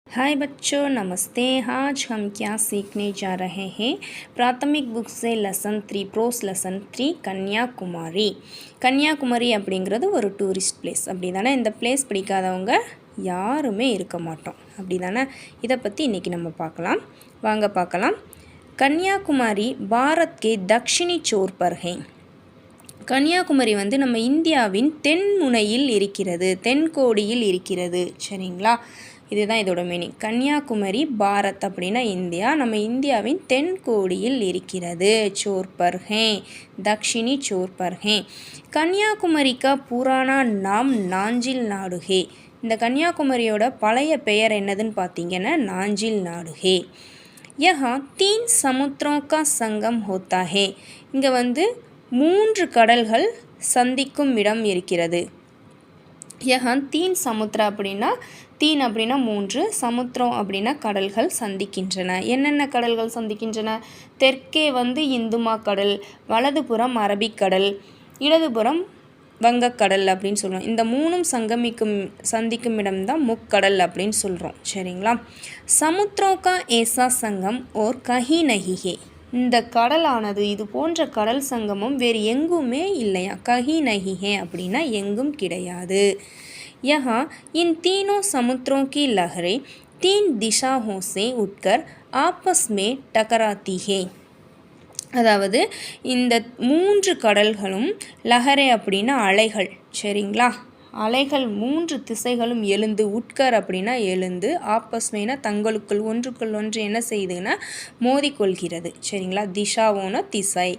हाय बच्चों, नमस्ते। आज हम क्या सीखने जा रहे हैं। प्राथमिक बुक से lesson 3 prose lesson 3 Kanyakumari. Kanyakumari அப்படிங்கிறது ஒரு டூரிஸ்ட் பிளேஸ் அப்படி தானே. இந்த பிளேஸ் பிடிக்காதவங்க யாருமே இருக்க மாட்டோம் அப்படி தானே. இதை பற்றி இன்றைக்கி நம்ம பார்க்கலாம். வாங்க பார்க்கலாம். கன்னியாகுமரி பாரத் கே தக்ஷிணி சோர் பர் ஹை. கன்னியாகுமரி வந்து நம்ம இந்தியாவின் தென்முனையில் இருக்கிறது, தென்கோடியில் இருக்கிறது. சரிங்களா, இதுதான் இதோட மீனிங். கன்னியாகுமரி பாரத் அப்படின்னா இந்தியா, நம்ம இந்தியாவின் தென்கோடியில் இருக்கிறது. சோர் பர் ஹே, தக்ஷிணி சோர் பர் ஹே. கன்னியாகுமரி கா புராணா நாம் நாஞ்சில் நாடு ஹே. இந்த கன்னியாகுமரியோட பழைய பெயர் என்னதுன்னு பார்த்தீங்கன்னா நாஞ்சில் நாடு ஹே. யஹா 3 சமுத்திரம் கா சங்கம் ஹோத்தா ஹே. இங்கே வந்து 3 கடல்கள் சந்திக்கும் இடம் இருக்கிறது. யஹா 3 சமுத்திர அப்படின்னா 3 அப்படின்னா 3, சமுத்திரம் அப்படின்னா கடல்கள் சந்திக்கின்றன. என்னென்ன கடல்கள் சந்திக்கின்றன? தெற்கே வந்து இந்துமா கடல், வலதுபுறம் அரபிக்கடல், இடதுபுறம் வங்கக்கடல் அப்படின்னு சொல்கிறோம். இந்த 3ம் சந்திக்கும் இடம்தான் முக்கடல் அப்படின்னு சொல்கிறோம். சரிங்களா. சமுத்திரம் கா ஏசா சங்கம் ஓர் கஹி நஹி ஹே. இந்த கடலானது, இது போன்ற கடல் சங்கமம் வேறு எங்குமே இல்லையா. கஹி நஹி ஹே அப்படின்னா எங்கும் கிடையாது. யஹா இன் तीनों समुद्रों की लहरें 3 दिशाओं से उठकर आपस में टकराती है. அதாவது இந்த 3 கடல்களும் லஹரே அப்படின்னா அலைகள். சரிங்களா, அலைகள் 3 திசைகளும் எழுந்து, உட்கர் அப்படின்னா எழுந்து, ஆப்பஸ்மேனா தங்களுக்குள் ஒன்றுக்குள் ஒன்று என்ன செய்யுதுன்னா மோதிக்கொள்கிறது. சரிங்களா, திஷாவோன திசை.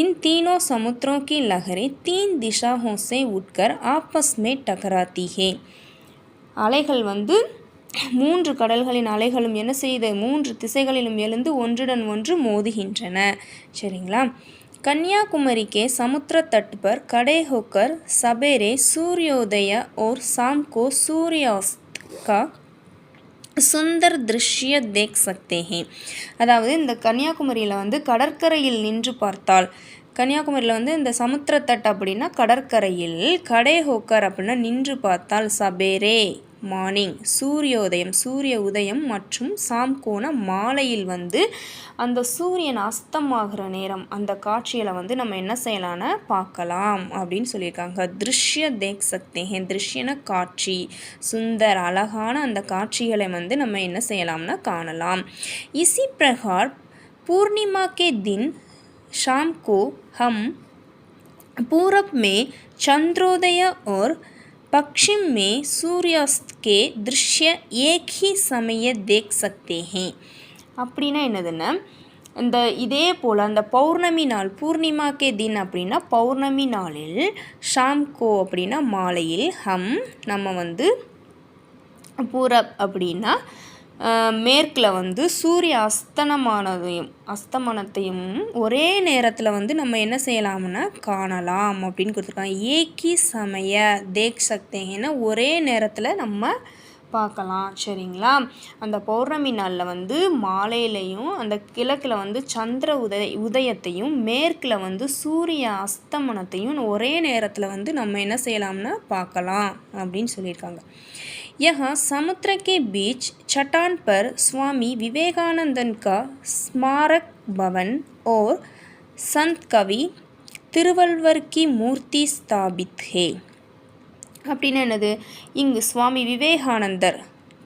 इन तीनों समुद्रों की लहरें 3 दिशाओं से उठकर आपस में टकराती है. அலைகள் வந்து 3 கடல்களின் அலைகளும் என்ன செய்யுது, 3 திசைகளிலும் எழுந்து ஒன்றுடன் ஒன்று மோதுகின்றன. சரிங்களா. कन्याकुमारी के समुद्र तट पर खड़े होकर सवेरे सूर्योदय और शाम को सूर्यास्त का சுந்தர் திருஷ்ய தேக் சக்தே ஹே. அதாவது இந்த கன்னியாகுமரியில் வந்து கடற்கரையில் நின்று பார்த்தால், கன்னியாகுமரியில் வந்து இந்த சமுத்திரத்தட்டு அப்படின்னா கடற்கரையில், கடே ஹோக்கர் அப்படின்னா நின்று பார்த்தால், சபேரே மார்னிங், சூரியோதயம் சூரிய உதயம் மற்றும் சாம்கோண மாலையில் வந்து அந்த சூரியன் அஸ்தமாகிற நேரம், அந்த காட்சியில் வந்து நம்ம என்ன செய்யலான்னு பார்க்கலாம் அப்படின்னு சொல்லியிருக்காங்க. திருஷ்ய தேக் சக்தே ஹே. திருஷ்யன காட்சி, சுந்தர் அழகான அந்த காட்சிகளை வந்து நம்ம என்ன செய்யலாம்னா காணலாம். இசி பிரகார் பூர்ணிமா கே தின் शाम को हम पूरब में चंद्रोदय और पश्चिम में सूर्यास्त के दृश्य एक ही समय देख सकते हैं. அப்படின்னா என்னதுன்னா, இந்த இதே போல் அந்த பௌர்ணமி நாள், பூர்ணிமா கே தின் அப்படின்னா பௌர்ணமி நாளில், ஷாம்கோ அப்படின்னா மாலையில், நம்ம வந்து பூரப் அப்படின்னா மேற்கில் வந்து சூரிய அஸ்தமனத்தையும் ஒரே நேரத்தில் வந்து நம்ம என்ன செய்யலாம்னா காணலாம் அப்படின்னு கொடுத்துருக்காங்க. ஏக்கி சமய தேக் சக்தேன்னா ஒரே நேரத்தில் நம்ம பார்க்கலாம். சரிங்களா. அந்த பௌர்ணமி நாளில் வந்து மாலையிலையும் அந்த கிழக்கில் வந்து சந்திர உதயத்தையும் மேற்கில் வந்து சூரிய அஸ்தமனத்தையும் ஒரே நேரத்தில் வந்து நம்ம என்ன செய்யலாம்னா பார்க்கலாம் அப்படின்னு சொல்லியிருக்காங்க. यहाँ समुद्र के बीच चट्टान पर स्वामी विवेकानंद का स्मारक भवन और संत कवि திருவள்ளுவர் की मूर्ति स्थापित है. அப்படின்னா என்னது, இங்கு சுவாமி விவேகானந்தர்,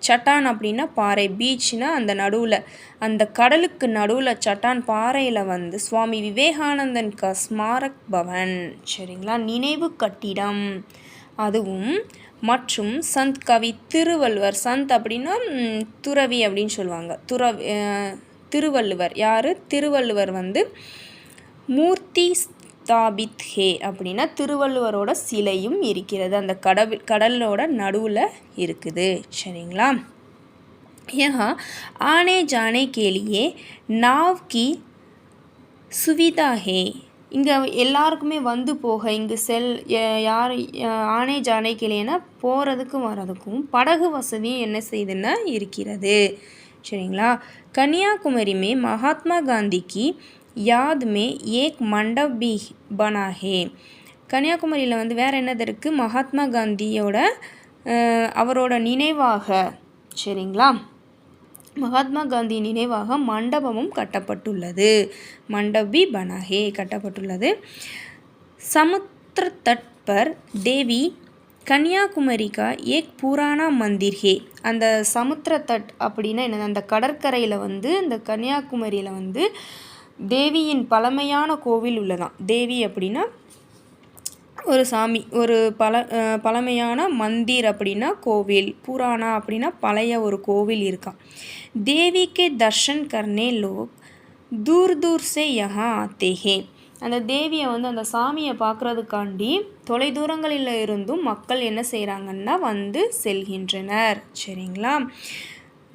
சட்டான் அப்படின்னா பாறை, பீச்னா அந்த நடுவில், அந்த கடலுக்கு நடுவில் சட்டான் பாறையில் வந்து சுவாமி விவேகானந்தன் க ஸ்மாரக் பவன், சரிங்களா, நினைவு கட்டிடம் அதுவும், மற்றும் சந்த் கவி திருவள்ளுவர், சந்த் அப்படின்னா துறவி அப்படின்னு சொல்லுவாங்க, திருவள்ளுவர் யார், திருவள்ளுவர் வந்து மூர்த்தி ஸ்தாபித் ஹே அப்படின்னா திருவள்ளுவரோட சிலையும் இருக்கிறது, அந்த கடலோட நடுவில் இருக்குது. சரிங்களா. யஹா ஆனே ஜானே கே லியே நாவ் கி சுவிதா ஹே. இங்கே எல்லாருக்குமே வந்து போக, இங்கு யார் ஆனே ஜானே கிளேனா போகிறதுக்கும் வரதுக்கும் படகு வசதியும் என்ன செய்யுதுன்னா இருக்கிறது. சரிங்களா. கன்னியாகுமரி மே மகாத்மா காந்திக்கு யாத் மே ஏக் மண்டப் பி பனா ஹே. கன்னியாகுமரியில் வந்து வேறு என்னது இருக்குது, மகாத்மா காந்தியோட அவரோட நினைவாக, சரிங்களா. மகாத்மா காந்தி நினைவாக மண்டபமும் கட்டப்பட்டுள்ளது. மண்டப் பி பனா ஹே கட்டப்பட்டுள்ளது. समुद्र तट पर देवी கன்னியாகுமரி கா ஏக் புராணா மந்திர் ஹே. அந்த சமுத்திர தட் அப்படின்னா என்ன, அந்த கடற்கரையில் வந்து இந்த கன்னியாகுமரியில் வந்து தேவியின் பழமையான கோவில் உள்ளதாம். தேவி அப்படின்னா ஒரு சாமி, ஒரு பழமையான மந்திர் அப்படின்னா கோவில், புராணா அப்படின்னா பழைய ஒரு கோவில் இருக்கான். தேவிக்கு தர்ஷன் கர்னே லோக் தூர் தூர் சே யஹா ஆத்தே ஹே. அந்த தேவியை வந்து அந்த சாமியை பார்க்குறதுக்காண்டி தொலைதூரங்களில் இருந்தும் மக்கள் என்ன செய்கிறாங்கன்னா வந்து செல்கின்றனர். சரிங்களா.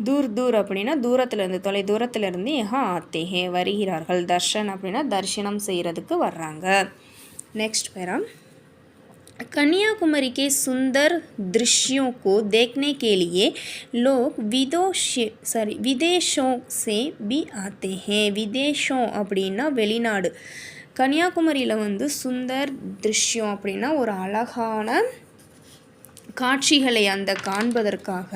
தூர் தூர் அப்படின்னா தூரத்துலேருந்து, தொலை தூரத்துலேருந்து யஹா ஆத்தேஹே வருகிறார்கள். தர்ஷன் அப்படின்னா தரிசனம் செய்கிறதுக்கு வர்றாங்க. नेक्स्ट पैरा, कन्याकुमारी के सुंदर दृश्यों को देखने के लिए लोग विदेशों से भी आते हैं. विदेशों அப்படின்னா வெளிநாடு. கன்னியாகுமரியில் வந்து சுந்தர் திருஷ்யம் அப்படின்னா ஒரு அழகான காட்சிகளை அந்த காண்பதற்காக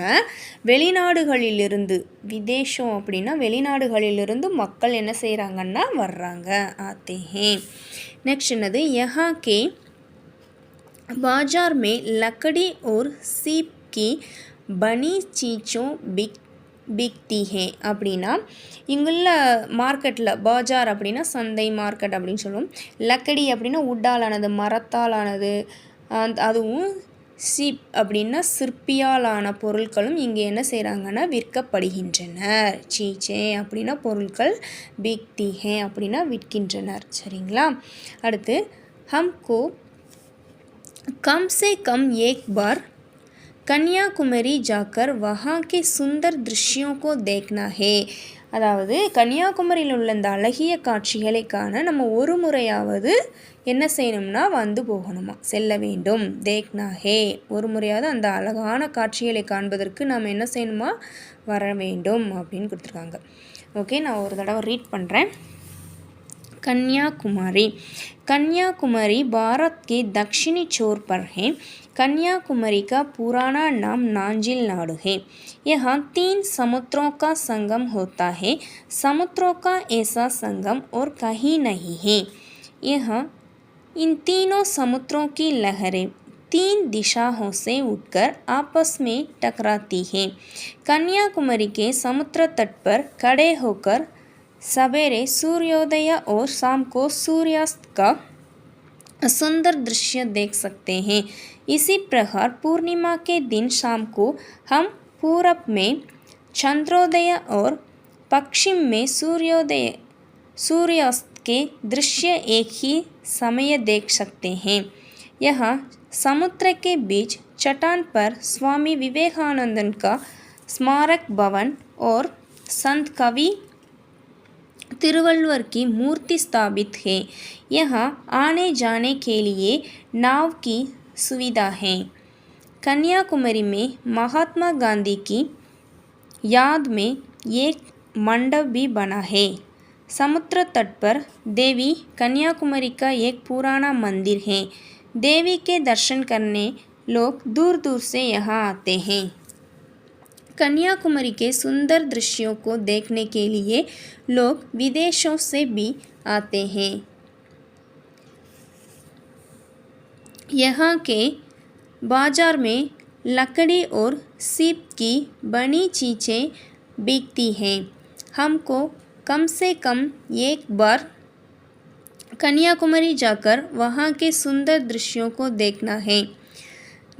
வெளிநாடுகளிலிருந்து, விதேஷம் அப்படின்னா வெளிநாடுகளிலிருந்து மக்கள் என்ன செய்கிறாங்கன்னா வர்றாங்க. ஆத்தேஹே. நெக்ஸ்ட் என்னது, யஹா கே बाजार में लकड़ी और सीप की बनी चीज़ों बिकती है. அப்படின்னா இங்குள்ள மார்க்கெட்டில், பாஜார் அப்படின்னா சந்தை, மார்க்கெட் அப்படின்னு சொல்லுவோம். லக்கடி அப்படின்னா உட்டாலானது, மரத்தாலானது, அதுவும் சீப் அப்படின்னா சிற்பியாலான பொருட்களும் இங்கே என்ன செய்கிறாங்கன்னா விற்கப்படுகின்றனர். சீச்சே அப்படின்னா பொருட்கள், பிக்திஹே அப்படின்னா விற்கின்றனர். சரிங்களா. அடுத்து, ஹம்கோ कम से कम एक बार कन्याकुमारी जाकर वहाँ के सुंदर दृश्यों को देखना है. அதாவது கன்னியாகுமரியில் உள்ள இந்த அழகிய காட்சிகளை காண நம்ம ஒரு முறையாவது என்ன செய்யணும்னா வந்து போகணுமா, செல்ல வேண்டும். தேக்னா ஹே, ஒரு முறையாவது அந்த அழகான காட்சிகளை காண்பதற்கு நாம் என்ன செய்யணுமா, வர வேண்டும் அப்படின்னு கொடுத்துருக்காங்க. ஓகே, நான் ஒரு தடவை ரீட் பண்ணுறேன். कन्याकुमारी. कन्याकुमारी भारत के दक्षिणी छोर पर है. कन्याकुमारी का पुराना नाम नांजिल नाडु है. यहाँ 3 समुद्रों का संगम होता है. समुद्रों का ऐसा संगम और कहीं नहीं है. यहाँ इन तीनों समुद्रों की लहरें 3 दिशाओं से उठकर आपस में टकराती हैं. कन्याकुमारी के समुद्र तट पर खड़े होकर सवेरे सूर्योदय और शाम को सूर्यास्त का सुंदर दृश्य देख सकते हैं. इसी प्रकार पूर्णिमा के दिन शाम को हम पूरब में चंद्रोदय और पश्चिम में सूर्यास्त के दृश्य एक ही समय देख सकते हैं. यहाँ समुद्र के बीच चट्टान पर स्वामी विवेकानंद का स्मारक भवन और संत कवि तिरुवल्लुवर की मूर्ति स्थापित है. यहाँ आने जाने के लिए नाव की सुविधा है. कन्याकुमारी में महात्मा गांधी की याद में एक मंडप भी बना है. समुद्र तट पर देवी कन्याकुमारी का एक पुराना मंदिर है. देवी के दर्शन करने लोग दूर दूर से यहाँ आते हैं. कन्याकुमारी के सुंदर दृश्यों को देखने के लिए लोग विदेशों से भी आते हैं. यहाँ के बाजार में लकड़ी और सीप की बनी चीज़ें बिकती हैं. हमको कम से कम एक बार कन्याकुमारी जाकर वहाँ के सुंदर दृश्यों को देखना है.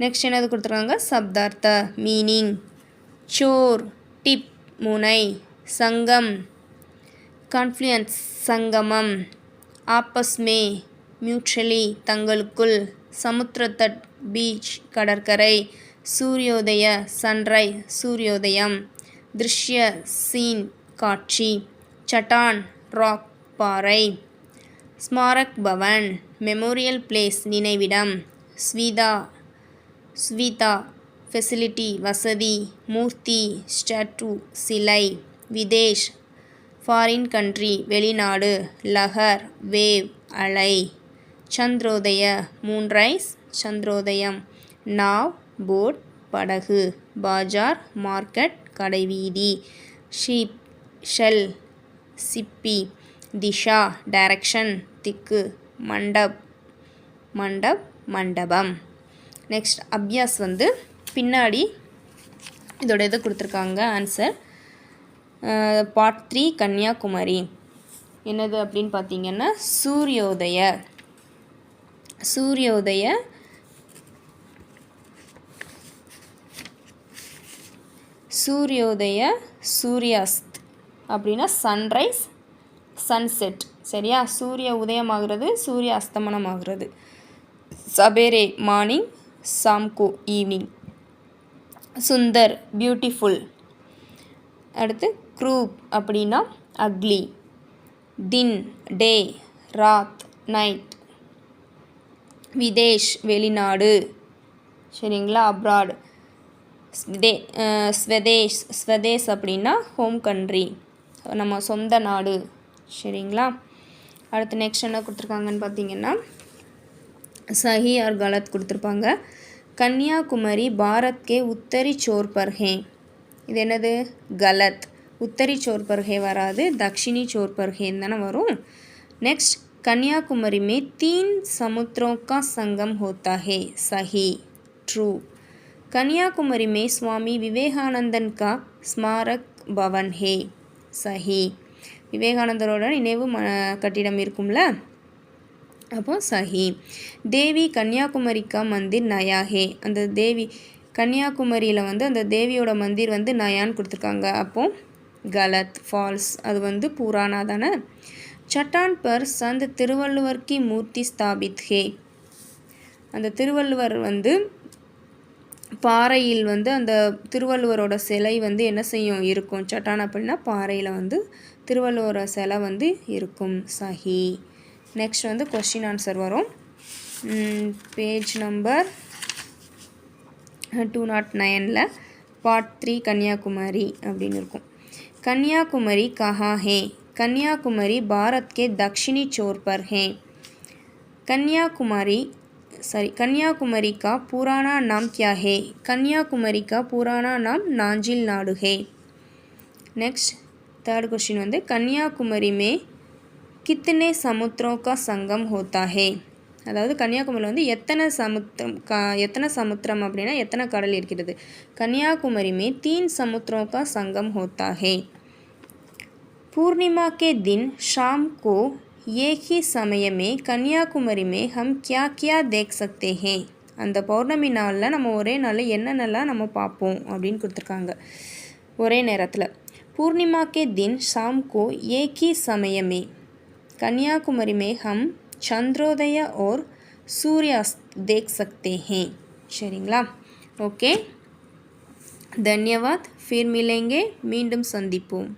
नेक्स्ट என்னது கொடுத்துருக்காங்க, சப்தார்த்த மீனிங். चोर टिप मुनै, संगम कॉन्फ्लुएंस संगमम, आपस में म्यूचुअली तंगलुक्कुल, समुद्र तट बीच கடற்கரை, सूर्योदय सनराइज सूर्योदयम, दृश्य सीन காட்சி, चट्टान रॉक பாறை, स्मारक भवन मेमोरियल प्लेस நினைவிடம், स्वीता फैसिलिटी वसदी, मूर्ति स्टैटू सिलाई, विदेश ஃபாரின் கண்ட்ரி வெளிநாடு, லஹர் வேவ் அலை, சந்திரோதய மூன்ரைஸ் சந்திரோதயம், நாவ் போட் படகு, बाजार मार्केट कடைवीதி ஷீப் ஷெல் சிப்பி திஷா டைரக்ஷன் திக்கு மண்டப் மண்டபம். நெக்ஸ்ட் அபியாஸ் வந்து பின்னாடி இதோட இது கொடுத்துருக்காங்க ஆன்சர். பார்ட் 3 கன்னியாகுமரி என்னது அப்படின்னு பார்த்தீங்கன்னா சூரியோதய சூரியாஸ்த் அப்படின்னா சன்ரைஸ் சன்செட். சரியா? சூரிய உதயமாகிறது, சூரிய அஸ்தமனம் ஆகிறது. சபேரே morning, Samco evening. Sundar beautiful. அடுத்து க்ரூப் அப்படின்னா அக்லி. தின் டே, ராத் நைட். விதேஷ் வெளிநாடு. சரிங்களா? அப்ராட். ஸ்வதேஷ் அப்படின்னா ஹோம் கண்ட்ரி, நம்ம சொந்த நாடு. சரிங்களா? அடுத்து நெக்ஸ்ட் என்ன கொடுத்துருக்காங்கன்னு பார்த்தீங்கன்னா சஹி ஆர் கலத் கொடுத்துருப்பாங்க. கன்னியாகுமரி பாரத் கே உத்தரி சோர் பர் ஹே. இது என்னது? கலத். உத்தரி சோர் பர் ஹே வராது, தக்ஷினி சோர் பர் ஹேன்னு தானே வரும். நெக்ஸ்ட் कन्याकुमारी में 3 समुद्रों का संगम होता है. सही, ट्रू. कन्याकुमारी में स्वामी विवेकानंदन का स्मारक भवन है. सही. விவேகானந்தரோட நினைவு கட்டிடம் இருக்கும்ல, அப்போ சஹி. தேவி கன்னியாகுமரிக்கா மந்திர் நயா ஹே. அந்த தேவி கன்னியாகுமரியில் வந்து அந்த தேவியோட மந்திர் வந்து நயான்னு கொடுத்துருக்காங்க, அப்போ கலத், ஃபால்ஸ். அது வந்து புராணா தானே. चट्टान पर संत திருவள்ளுவர் की मूर्ति स्थापित है. அந்த திருவள்ளுவர் வந்து பாறையில் வந்து அந்த திருவள்ளுவரோட சிலை வந்து என்ன செய்யும் இருக்கும். சட்டான் அப்படின்னா பாறையில் வந்து திருவள்ளுவரோட சிலை வந்து இருக்கும். சஹி. நெக்ஸ்ட் வந்து கொஸ்டின் ஆன்சர் வரும். பேஜ் நம்பர் 209 பார்ட் 3 கன்னியாகுமரி அப்படின்னு இருக்கும். कन्याकुमारी कहाँ है? कन्याकुमारी भारत के दक्षिणी छोर पर है. कन्याकुमारी का पुराना नाम क्या है? कन्याकुमारी का पुराना नाम नांजिल नाडु है. नेक्स्ट थर्ड क्वेश्चन வந்து कन्याकुमारी में कितने समुद्रों का संगम होता है? அதாவது கன்னியாகுமரியில் வந்து எத்தனை சமுத்திரம் அப்படின்னா எத்தனை கடல் இருக்கிறது. कन्याकुमारी में 3 समुद्रों का संगम होता है. पूर्णिमा के दिन शाम को एक ही समय में कन्याकुमारी में हम क्या क्या देख सकते हैं? அந்த பௌர்ணமி நாளில் நம்ம ஒரே நாளில் என்னென்னலாம் நம்ம பார்ப்போம் அப்படின்னு கொடுத்துருக்காங்க ஒரே நேரத்தில். पूर्णिमा के दिन शाम को एक ही समय में कन्याकुमारी में हम चंद्रोदय और सूर्यास्त देख सकते हैं. சரிங்களா? ஓகே, धन्यवाद. फिर मिलेंगे, மீண்டும் சந்திப்போம்.